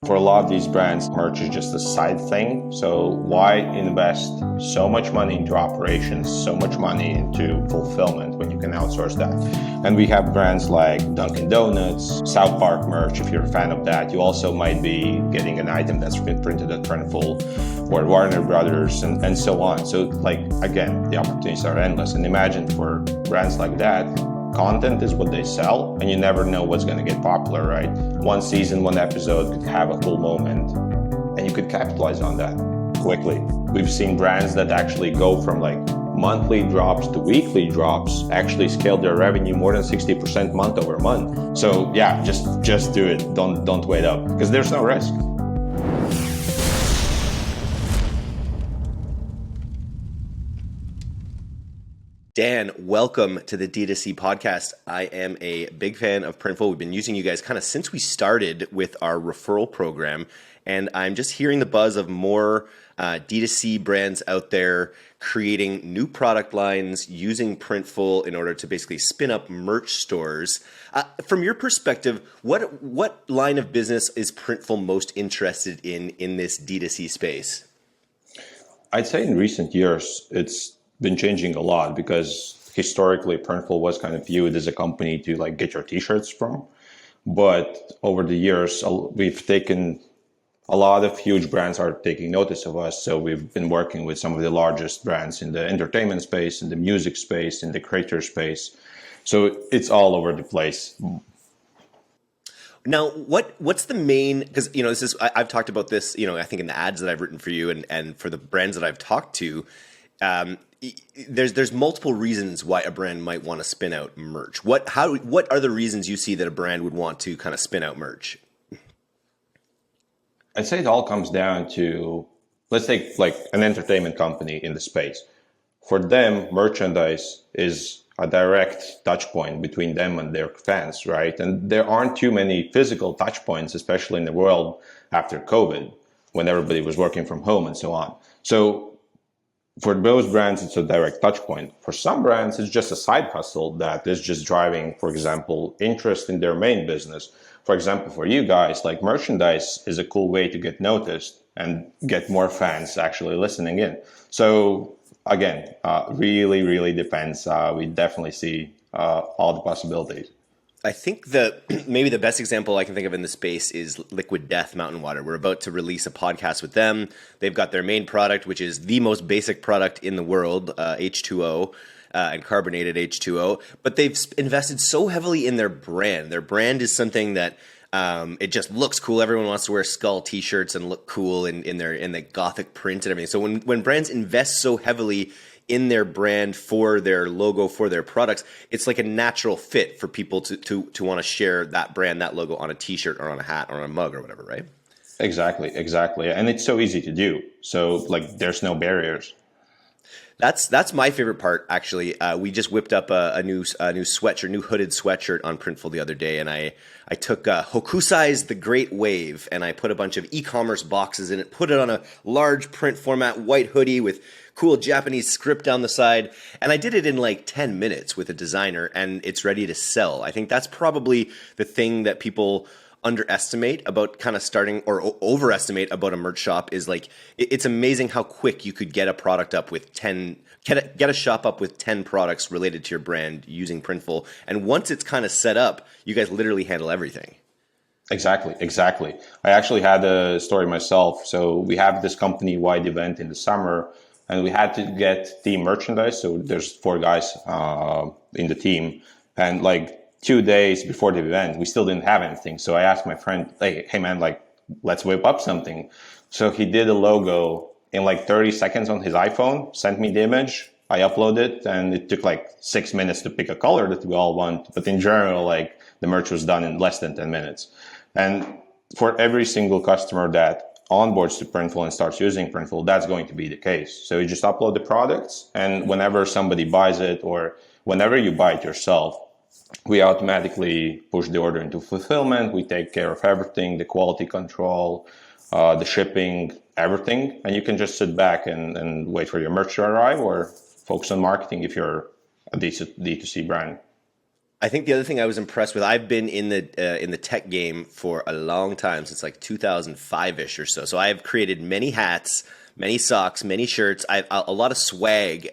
For a lot of these brands, merch is just a side thing. So why invest so much money into operations, so much money into fulfillment when you can outsource that? And we have brands like Dunkin' Donuts, South Park merch, if you're a fan of that. You also might be getting an item that's been printed at Printful or Warner Brothers and so on. So like, again, the opportunities are endless. And imagine for brands like that, content is what they sell, and you never know what's going to get popular, right? One season, one episode could have a cool moment, and you could capitalize on that quickly. We've seen brands that actually go from like monthly drops to weekly drops, actually scale their revenue more than 60% month over month. So yeah, just do it. Don't wait up, because there's no risk. Dan, welcome to the D2C podcast. I am a big fan of Printful. We've been using you guys kind of since we started with our referral program, and I'm just hearing the buzz of more D2C brands out there creating new product lines using Printful in order to basically spin up merch stores. From your perspective, what line of business is Printful most interested in this D2C space? I'd say in recent years, it's been changing a lot, because historically Printful was kind of viewed as a company to like get your t-shirts from. But over the years, we've taken a lot of huge brands are taking notice of us. So we've been working with some of the largest brands in the entertainment space, in the music space, in the creator space. So it's all over the place. Now, what's the main, because, this is, I've talked about this, I think in the ads that I've written for you and for the brands that I've talked to, there's multiple reasons why a brand might want to spin out merch. What are the reasons you see that a brand would want to kind of spin out merch? I'd say it all comes down to, let's take like an entertainment company in the space. For them, merchandise is a direct touch point between them and their fans, right? And there aren't too many physical touch points, especially in the world after COVID, when everybody was working from home and so on. So for those brands, it's a direct touch point. For some brands, it's just a side hustle that is just driving, for example, interest in their main business. For example, for you guys, like merchandise is a cool way to get noticed and get more fans actually listening in. So again, really depends. We definitely see all the possibilities. I think maybe the best example I can think of in the space is Liquid Death Mountain Water. We're about to release a podcast with them. They've got their main product, which is the most basic product in the world, H2O, and carbonated H2O. But they've invested so heavily in their brand. Their brand is something that it just looks cool. Everyone wants to wear skull T-shirts and look cool in the gothic print and everything. So when brands invest so heavily in their brand, for their logo, for their products, it's like a natural fit for people to want to share that brand, that logo on a T-shirt or on a hat or on a mug or whatever, right? Exactly. And it's so easy to do. So like there's no barriers. That's my favorite part, actually. We just whipped up a new sweatshirt, new hooded sweatshirt on Printful the other day, and I took Hokusai's The Great Wave, and I put a bunch of e-commerce boxes in it, put it on a large print format white hoodie with cool Japanese script down the side, and I did it in like 10 minutes with a designer, and it's ready to sell. I think that's probably the thing that people underestimate about kind of starting, or overestimate about a merch shop, is like it's amazing how quick you could get a product up with 10, get a shop up with 10 products related to your brand using Printful. And once it's kind of set up, you guys literally handle everything. Exactly. I actually had a story myself. So we have this company-wide event in the summer, and we had to get team merchandise. So there's 4 guys in the team, and like 2 days before the event, we still didn't have anything. So I asked my friend, hey man, like let's whip up something. So he did a logo in like 30 seconds on his iPhone, sent me the image, I uploaded it, and it took like 6 minutes to pick a color that we all want. But in general, like the merch was done in less than 10 minutes. And for every single customer that onboards to Printful and starts using Printful, that's going to be the case. So you just upload the products, and whenever somebody buys it, or whenever you buy it yourself, we automatically push the order into fulfillment. We take care of everything, the quality control, the shipping, everything. And you can just sit back and wait for your merch to arrive, or focus on marketing if you're a D2C brand. I think the other thing I was impressed with, I've been in the tech game for a long time, since like 2005-ish or so. So I've created many hats, many socks, many shirts. A lot of swag,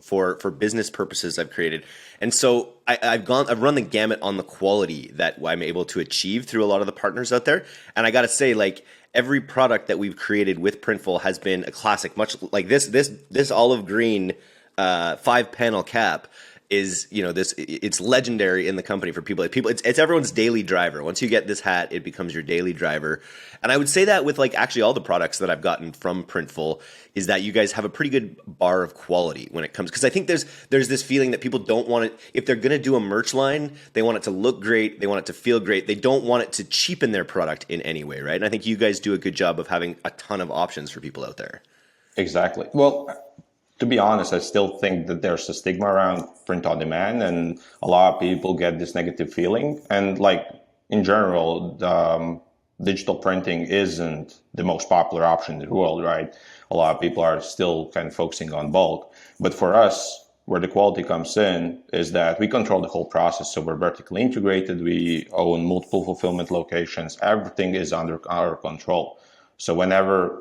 for business purposes I've created. And so I've run the gamut on the quality that I'm able to achieve through a lot of the partners out there. And I got to say, like, every product that we've created with Printful has been a classic, much like this olive green 5-panel cap is, it's legendary in the company for people. It's everyone's daily driver. Once you get this hat, it becomes your daily driver. And I would say that with like actually all the products that I've gotten from Printful is that you guys have a pretty good bar of quality when it comes, because I think there's this feeling that people don't want it, if they're going to do a merch line, they want it to look great, they want it to feel great. They don't want it to cheapen their product in any way, right? And I think you guys do a good job of having a ton of options for people out there. Exactly. Well, to be honest, I still think that there's a stigma around print on demand, and a lot of people get this negative feeling. And like in general, digital printing isn't the most popular option in the world, right? A lot of people are still kind of focusing on bulk. But for us, where the quality comes in is that we control the whole process. So we're vertically integrated. We own multiple fulfillment locations. Everything is under our control. So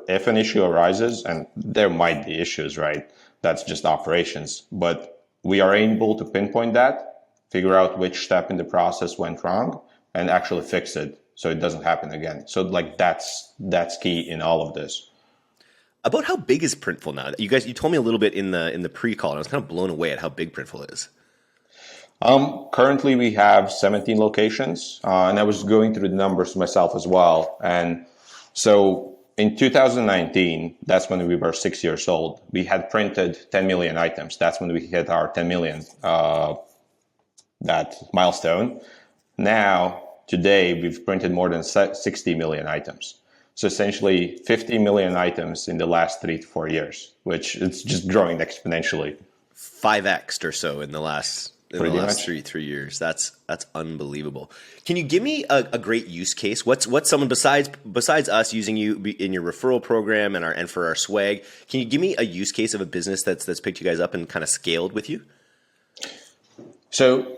if an issue arises, and there might be issues, right? That's just operations. But we are able to pinpoint that, figure out which step in the process went wrong, and actually fix it so it doesn't happen again. So like that's key in all of this. About how big is Printful now? You told me a little bit in the pre-call, and I was kind of blown away at how big Printful is. Currently we have 17 locations, and I was going through the numbers myself as well. And so in 2019, that's when we were 6 years old. We had printed 10 million items. That's when we hit our 10 million, that milestone. Now, today, we've printed more than 60 million items. So essentially 50 million items in the last 3 to 4 years, which it's just growing exponentially. 5x or so in the last 3 years. That's unbelievable. Can you give me a great use case? What's someone besides us using you in your referral program and for our swag? Can you give me a use case of a business that's picked you guys up and kind of scaled with you? So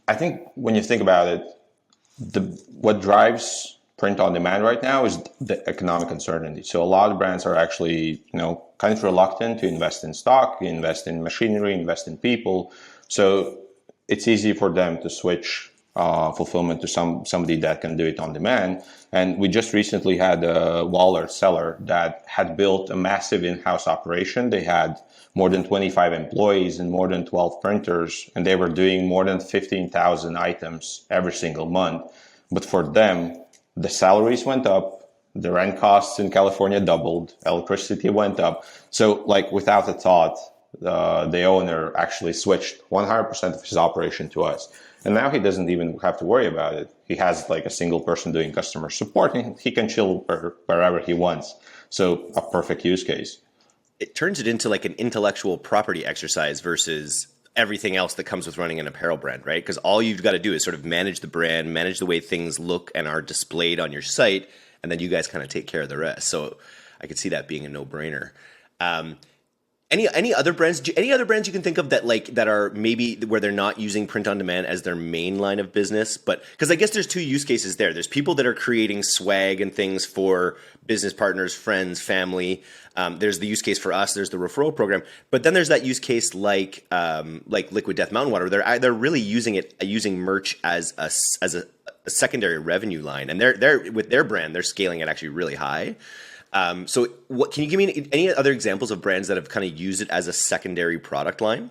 I think when you think about it, what drives print on demand right now is the economic uncertainty. So a lot of brands are actually, kind of reluctant to invest in stock, invest in machinery, invest in people. So it's easy for them to switch fulfillment to somebody that can do it on demand. And we just recently had a Waller seller that had built a massive in-house operation. They had more than 25 employees and more than 12 printers, and they were doing more than 15,000 items every single month. But for them, the salaries went up, the rent costs in California doubled, electricity went up. So like without a thought, the owner actually switched 100% of his operation to us. And now he doesn't even have to worry about it. He has like a single person doing customer support, and he can chill wherever he wants. So a perfect use case. It turns it into like an intellectual property exercise versus everything else that comes with running an apparel brand, right? Because all you've got to do is sort of manage the brand, manage the way things look and are displayed on your site, and then you guys kind of take care of the rest. So I could see that being a no-brainer. Any other brands? Any other brands you can think of that are maybe where they're not using print on demand as their main line of business? But because I guess there's two use cases there. There's people that are creating swag and things for business partners, friends, family. There's the use case for us. There's the referral program. But then there's that use case like Liquid Death Mountain Water. They're really using merch as a secondary revenue line, and they're with their brand, they're scaling it actually really high. So what can you give me any other examples of brands that have kind of used it as a secondary product line?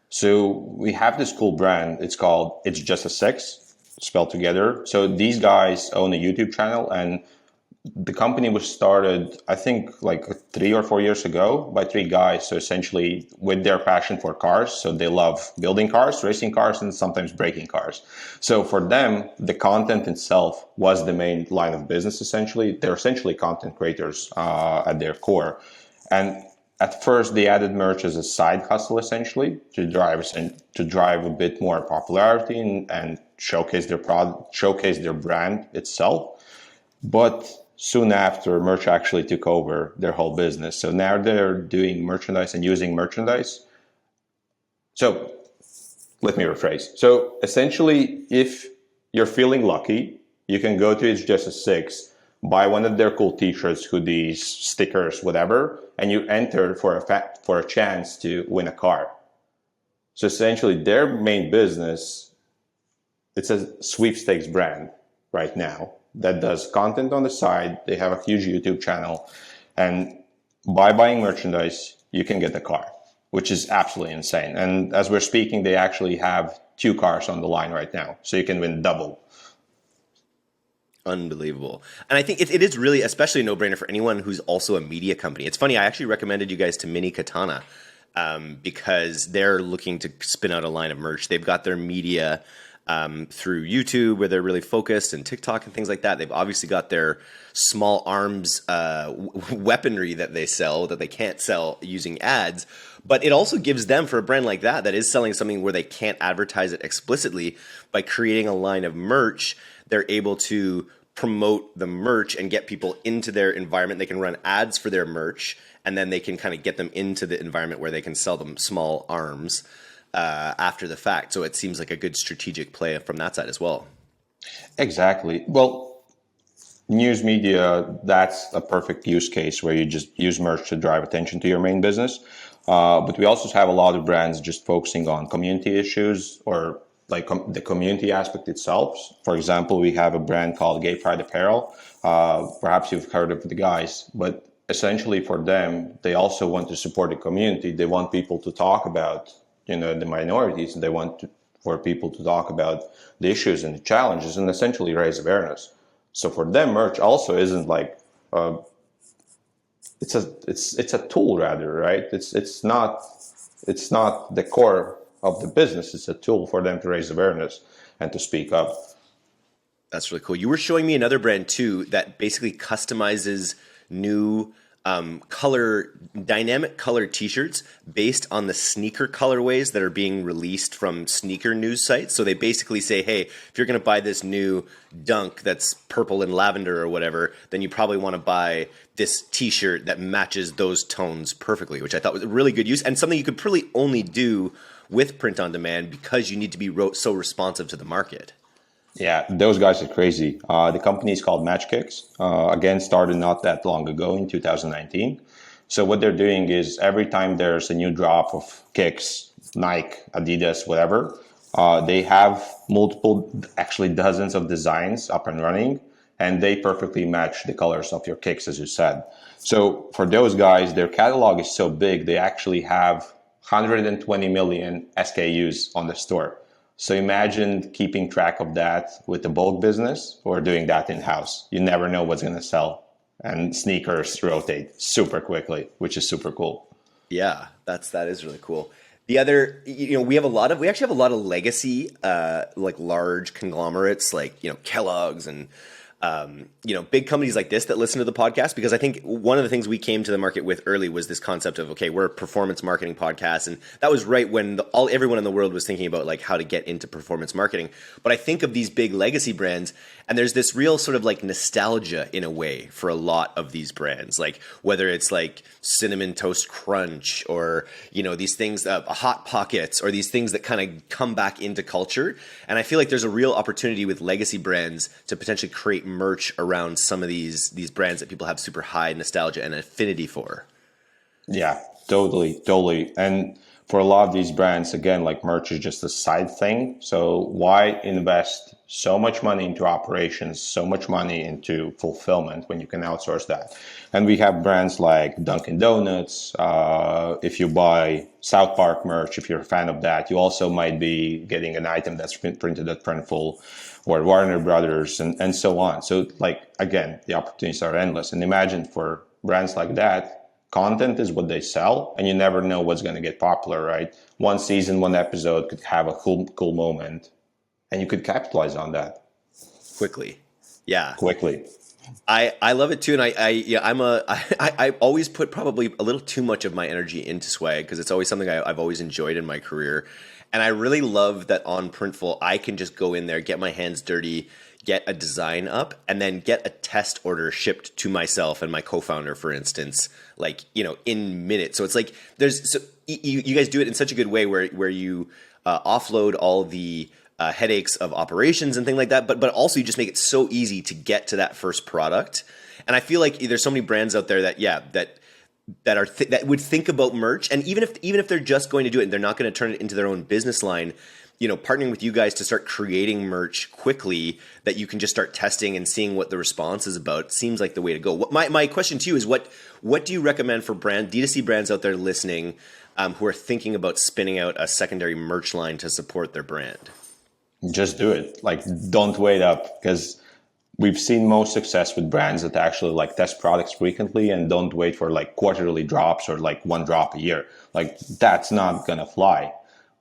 So we have this cool brand. It's called It's Just a Six, spelled together. So these guys own a YouTube channel, and the company was started, I think, like 3 or 4 years ago by 3 guys. So essentially with their passion for cars. So they love building cars, racing cars, and sometimes breaking cars. So for them, the content itself was the main line of business, essentially. They're essentially content creators at their core. And at first, they added merch as a side hustle, essentially, to drive a bit more popularity and showcase their product, showcase their brand itself. But soon after, merch actually took over their whole business. So now they're doing merchandise and using merchandise. So let me rephrase. So essentially, if you're feeling lucky, you can go to It's Just a Six, buy one of their cool T-shirts, hoodies, stickers, whatever, and you enter for a chance to win a car. So essentially, their main business, it's a sweepstakes brand right now that does content on the side. They have a huge YouTube channel, and by buying merchandise, you can get a car, which is absolutely insane. And as we're speaking, they actually have 2 cars on the line right now, so you can win double. Unbelievable. And I think it is really, especially a no-brainer for anyone who's also a media company. It's funny, I actually recommended you guys to Mini Katana because they're looking to spin out a line of merch. They've got their media through YouTube where they're really focused, and TikTok and things like that. They've obviously got their small arms weaponry that they sell that they can't sell using ads. But it also gives them, for a brand like that is selling something where they can't advertise it explicitly, by creating a line of merch, they're able to promote the merch and get people into their environment. They can run ads for their merch, and then they can kind of get them into the environment where they can sell them small arms after the fact. So it seems like a good strategic play from that side as well. Exactly. Well, news media, that's a perfect use case where you just use merch to drive attention to your main business. But we also have a lot of brands just focusing on community issues, or like the community aspect itself. For example, we have a brand called Gay Pride Apparel. Perhaps you've heard of the guys, but essentially for them, they also want to support the community. They want people to talk about, the minorities, and they want for people to talk about the issues and the challenges and essentially raise awareness. So for them, merch also isn't like, it's a tool rather, right? It's not the core of the business. It's a tool for them to raise awareness and to speak up. That's really cool. You were showing me another brand too that basically customizes new dynamic color t-shirts based on the sneaker colorways that are being released from sneaker news sites. So they basically say, hey, if you're going to buy this new Dunk that's purple and lavender or whatever, then you probably want to buy this t-shirt that matches those tones perfectly, which I thought was a really good use and something you could probably only do with print on demand because you need to be so responsive to the market. Yeah, those guys are crazy. The company is called Match Kicks. Again, started not that long ago in 2019. So what they're doing is every time there's a new drop of kicks, Nike, Adidas, whatever, they have multiple, actually dozens of designs up and running, and they perfectly match the colors of your kicks, as you said. So for those guys, their catalog is so big, they actually have 120 million SKUs on the store. So imagine keeping track of that with the bulk business or doing that in-house. You never know what's going to sell. And sneakers rotate super quickly, which is super cool. Yeah, that is really cool. The other, we actually have a lot of legacy, like large conglomerates, like, Kellogg's and, big companies like this that listen to the podcast, because I think one of the things we came to the market with early was this concept of, okay, we're a performance marketing podcast. And that was right when everyone in the world was thinking about like how to get into performance marketing. But I think of these big legacy brands, and there's this real sort of like nostalgia in a way for a lot of these brands, like whether it's like Cinnamon Toast Crunch or, these things, Hot Pockets, or these things that kind of come back into culture. And I feel like there's a real opportunity with legacy brands to potentially create merch around some of these brands that people have super high nostalgia and affinity for. Yeah, totally. And for a lot of these brands, again, like merch is just a side thing. So why invest so much money into operations, so much money into fulfillment when you can outsource that? And we have brands like Dunkin' Donuts. If you buy South Park merch, if you're a fan of that, you also might be getting an item that's printed at Printful or Warner Brothers and so on. So like, again, the opportunities are endless. And imagine for brands like that, content is what they sell, and you never know what's going to get popular, right? One season, one episode could have a cool moment, and you could capitalize on that quickly. Yeah, quickly. I love it too, and I always put probably a little too much of my energy into swag because it's always something I've always enjoyed in my career, and I really love that on Printful I can just go in there, get my hands dirty, get a design up, and then get a test order shipped to myself and my co-founder, for instance, like in minutes. So it's like you guys do it in such a good way where you offload all the headaches of operations and things like that, but also you just make it so easy to get to that first product. And I feel like there's so many brands out there that that would think about merch, and even if they're just going to do it and they're not going to turn it into their own business line, partnering with you guys to start creating merch quickly that you can just start testing and seeing what the response is about seems like the way to go. My question to you is what do you recommend for D2C brands out there listening who are thinking about spinning out a secondary merch line to support their brand? Just do it. Like, don't wait up, because we've seen most success with brands that actually like test products frequently and don't wait for like quarterly drops or like one drop a year. Like, that's not gonna fly.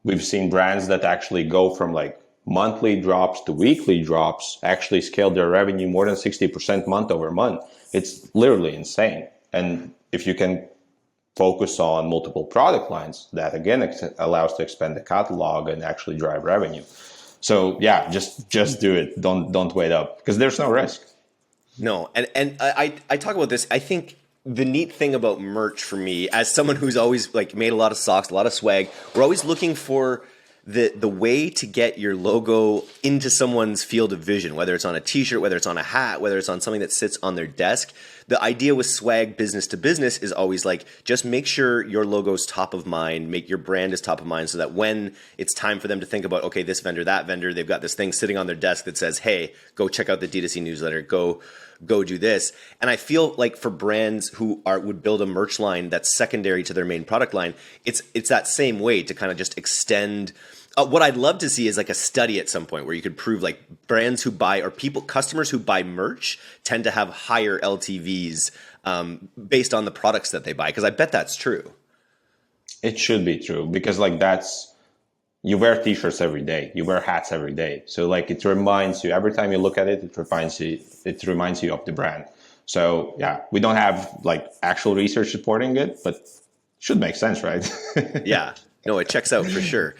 We've seen brands that actually go from like monthly drops to weekly drops, actually scale their revenue more than 60% month over month. It's literally insane. And if you can focus on multiple product lines, that again allows to expand the catalog and actually drive revenue. So yeah, just do it. Don't wait up, because there's no risk. No, and I talk about this. I think the neat thing about merch for me, as someone who's always like made a lot of socks, a lot of swag, we're always looking for the way to get your logo into someone's field of vision, whether it's on a t-shirt, whether it's on a hat, whether it's on something that sits on their desk. The idea with swag business to business is always like, just make sure your logo's top of mind, make your brand is top of mind, so that when it's time for them to think about, okay, this vendor, that vendor, they've got this thing sitting on their desk that says, hey, go check out the DTC newsletter, go do this. And I feel like for brands who would build a merch line that's secondary to their main product line, it's that same way to kind of just extend. What I'd love to see is like a study at some point where you could prove like brands who buy, or customers who buy merch tend to have higher LTVs based on the products that they buy. Because I bet that's true. It should be true, because like you wear t-shirts every day, you wear hats every day. So like it reminds you, every time you look at it, it reminds you of the brand. So yeah, we don't have like actual research supporting it, but it should make sense, right? Yeah. No, it checks out for sure.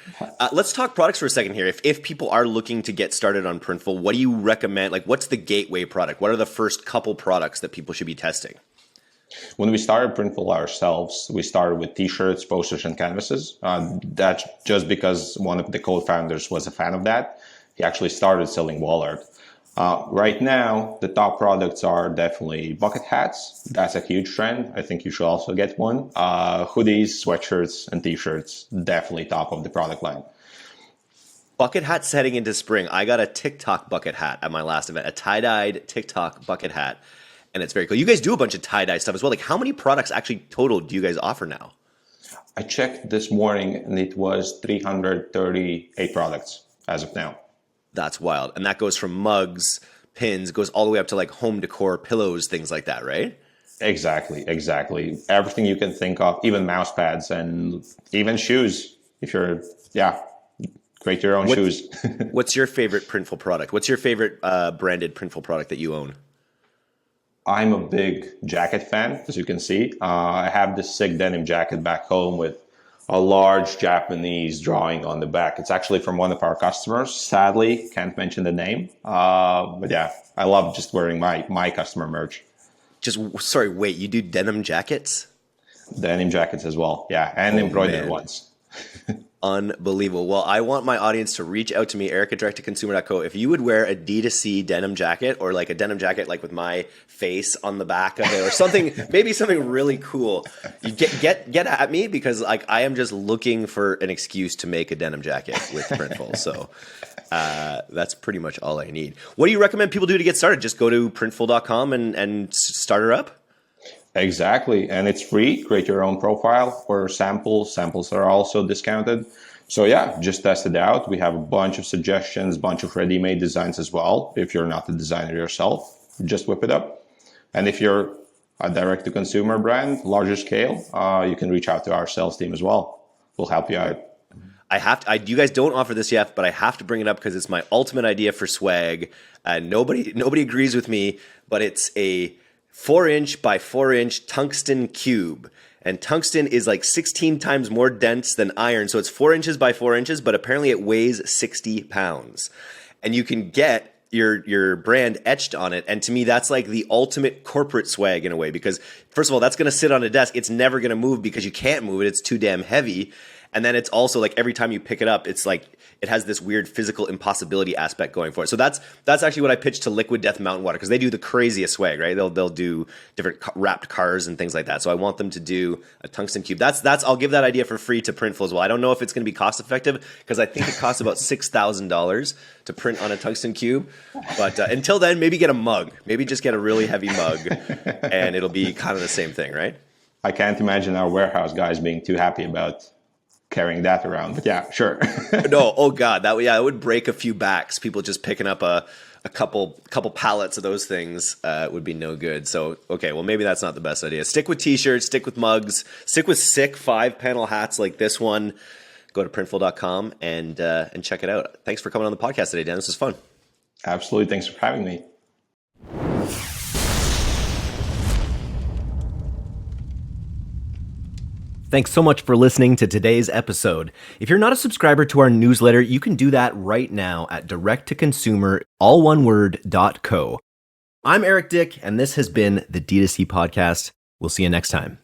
Let's talk products for a second here. If people are looking to get started on Printful, what do you recommend? Like, what's the gateway product? What are the first couple products that people should be testing? When we started Printful ourselves, we started with t-shirts, posters, and canvases. That's just because one of the co-founders was a fan of that. He actually started selling wall art. Right now, the top products are definitely bucket hats. That's a huge trend. I think you should also get one. Hoodies, sweatshirts, and t-shirts, definitely top of the product line. Bucket hats heading into spring. I got a TikTok bucket hat at my last event, a tie-dyed TikTok bucket hat, and it's very cool. You guys do a bunch of tie-dye stuff as well. Like, how many products actually total do you guys offer now? I checked this morning, and it was 338 products as of now. That's wild. And that goes from mugs, pins, goes all the way up to like home decor, pillows, things like that, right? Exactly. Everything you can think of, even mouse pads and even shoes. If you're, create your own shoes. What's your favorite Printful product? What's your favorite branded Printful product that you own? I'm a big jacket fan, as you can see. I have this sick denim jacket back home with a large Japanese drawing on the back. It's actually from one of our customers. Sadly, can't mention the name. But yeah, I love just wearing my customer merch. Wait, you do denim jackets? Denim jackets as well, yeah, and embroidered ones. Unbelievable. Well, I want my audience to reach out to me, eric@directtoconsumer.co. If you would wear a D2C denim jacket, or like a denim jacket like with my face on the back of it, or something, maybe something really cool, you get at me, because like I am just looking for an excuse to make a denim jacket with Printful. So that's pretty much all I need. What do you recommend people do to get started? Just go to printful.com and start her up? Exactly. And it's free. Create your own profile for samples. Samples are also discounted. So yeah, just test it out. We have a bunch of suggestions, bunch of ready-made designs as well. If you're not the designer yourself, just whip it up. And if you're a direct-to-consumer brand, larger scale, you can reach out to our sales team as well. We'll help you out. You guys don't offer this yet, but I have to bring it up because it's my ultimate idea for swag. Nobody agrees with me, but it's a 4-inch by 4-inch tungsten cube. And tungsten is like 16 times more dense than iron. So it's 4 inches by 4 inches, but apparently it weighs 60 pounds. And you can get your brand etched on it. And to me, that's like the ultimate corporate swag in a way, because first of all, that's going to sit on a desk. It's never going to move because you can't move it. It's too damn heavy. And then it's also like every time you pick it up, it's like it has this weird physical impossibility aspect going for it. So that's actually what I pitched to Liquid Death Mountain Water, because they do the craziest swag, right? They'll do different wrapped cars and things like that. So I want them to do a Tungsten Cube. That's I'll give that idea for free to Printful as well. I don't know if it's going to be cost effective, because I think it costs about $6,000 to print on a Tungsten Cube. But until then, maybe get a mug. Maybe just get a really heavy mug, and it'll be kind of the same thing, right? I can't imagine our warehouse guys being too happy about carrying that around, but yeah, sure. No, oh god, it would break a few backs. People just picking up a couple pallets of those things would be no good. So okay, well maybe that's not the best idea. Stick with t-shirts, stick with mugs, stick with sick 5-panel hats like this one. Go to printful.com and check it out. Thanks for coming on the podcast today, Dan. This was fun. Absolutely, thanks for having me. Thanks so much for listening to today's episode. If you're not a subscriber to our newsletter, you can do that right now at direct-to-consumer, all one word, .co. I'm Eric Dick, and this has been the D2C Podcast. We'll see you next time.